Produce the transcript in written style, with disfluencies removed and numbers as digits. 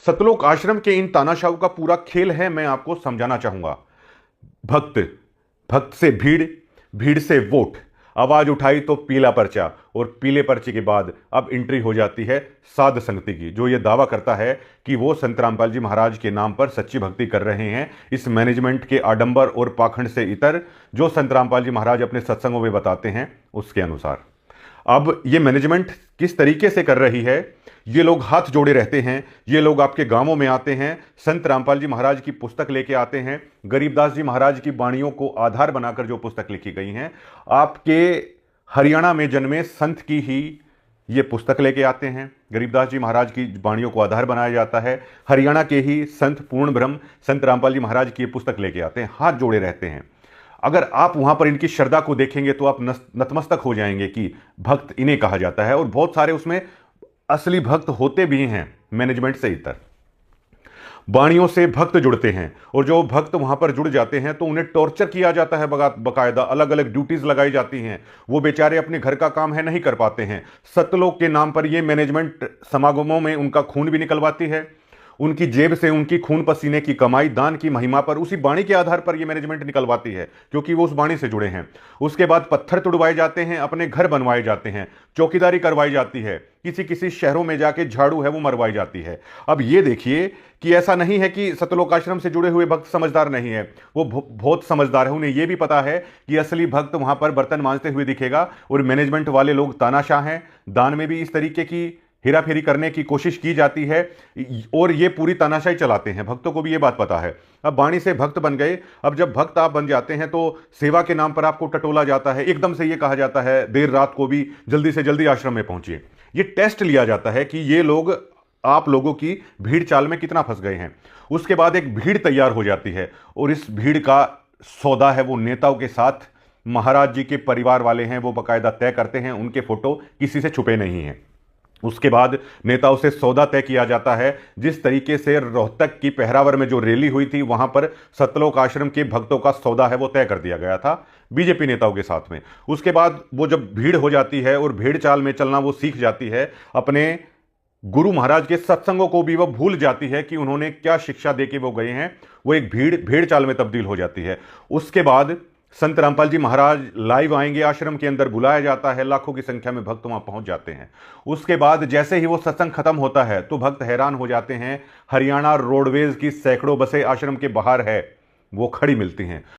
सतलोक आश्रम के इन तानाशाहों का पूरा खेल है, मैं आपको समझाना चाहूंगा। भक्त, भक्त से भीड़, भीड़ से वोट, आवाज उठाई तो पीला पर्चा, और पीले पर्चे के बाद अब एंट्री हो जाती है साध संगति की, जो ये दावा करता है कि वो संत रामपाल जी महाराज के नाम पर सच्ची भक्ति कर रहे हैं। इस मैनेजमेंट के आडंबर और पाखंड से इतर जो संत रामपाल जी महाराज अपने सत्संगों में बताते हैं उसके अनुसार अब ये मैनेजमेंट किस तरीके से कर रही है। ये लोग हाथ जोड़े रहते हैं, ये लोग आपके गांवों में आते हैं, संत रामपाल जी महाराज की पुस्तक लेके आते हैं, गरीबदास जी महाराज की वाणियों को आधार बनाकर जो पुस्तक लिखी गई हैं, आपके हरियाणा में जन्मे संत की ही ये पुस्तक लेके आते हैं। गरीबदास जी महाराज की वाणियों को आधार बनाया जाता है, हरियाणा के ही संत पूर्ण ब्रह्म संत रामपाल जी महाराज की ये पुस्तक लेके आते हैं, हाथ जोड़े रहते हैं। अगर आप वहां पर इनकी श्रद्धा को देखेंगे तो आप नतमस्तक हो जाएंगे कि भक्त इन्हें कहा जाता है, और बहुत सारे उसमें असली भक्त होते भी हैं मैनेजमेंट से इतर। वाणियों से भक्त जुड़ते हैं, और जो भक्त वहां पर जुड़ जाते हैं तो उन्हें टॉर्चर किया जाता है, बकायदा अलग अलग ड्यूटीज लगाई जाती हैं। वो बेचारे अपने घर का काम है नहीं कर पाते हैं। सतलोक के नाम पर ये मैनेजमेंट समागमों में उनका खून भी निकलवाती है, उनकी जेब से उनकी खून पसीने की कमाई दान की महिमा पर उसी बाणी के आधार पर यह मैनेजमेंट निकलवाती है, क्योंकि वो उस बाणी से जुड़े हैं। उसके बाद पत्थर तुड़वाए जाते हैं, अपने घर बनवाए जाते हैं, चौकीदारी करवाई जाती है, किसी किसी शहरों में जाके झाड़ू है वो मरवाई जाती है। अब ये देखिए कि ऐसा नहीं है कि सतलोक आश्रम से जुड़े हुए भक्त समझदार नहीं है, वो बहुत समझदार है। उन्हें यह भी पता है कि असली भक्त वहां पर बर्तन मांजते हुए दिखेगा, और मैनेजमेंट वाले लोग तानाशाह हैं। दान में भी इस तरीके की हेरा फेरी करने की कोशिश की जाती है, और ये पूरी तानाशाही चलाते हैं। भक्तों को भी ये बात पता है। अब वाणी से भक्त बन गए, अब जब भक्त आप बन जाते हैं तो सेवा के नाम पर आपको टटोला जाता है, एकदम से ये कहा जाता है देर रात को भी जल्दी से जल्दी आश्रम में पहुंचिए। ये टेस्ट लिया जाता है कि ये लोग आप लोगों की भीड़ चाल में कितना फंस गए हैं। उसके बाद एक भीड़ तैयार हो जाती है, और इस भीड़ का सौदा है वो नेताओं के साथ महाराज जी के परिवार वाले हैं, वो बाकायदा तय करते हैं, उनके फोटो किसी से छुपे नहीं हैं। उसके बाद नेताओं से सौदा तय किया जाता है। जिस तरीके से रोहतक की पहरावर में जो रैली हुई थी, वहां पर सतलोक आश्रम के भक्तों का सौदा है वो तय कर दिया गया था बीजेपी नेताओं के साथ में। उसके बाद वो जब भीड़ हो जाती है और भीड़ चाल में चलना वो सीख जाती है, अपने गुरु महाराज के सत्संगों को भी वो भूल जाती है कि उन्होंने क्या शिक्षा देके वो गए हैं, वो एक भेड़ चाल में तब्दील हो जाती है। उसके बाद संत रामपाल जी महाराज लाइव आएंगे, आश्रम के अंदर बुलाया जाता है, लाखों की संख्या में भक्त वहां पहुंच जाते हैं। उसके बाद जैसे ही वो सत्संग खत्म होता है तो भक्त हैरान हो जाते हैं, हरियाणा रोडवेज की सैकड़ों बसें आश्रम के बाहर है वो खड़ी मिलती हैं।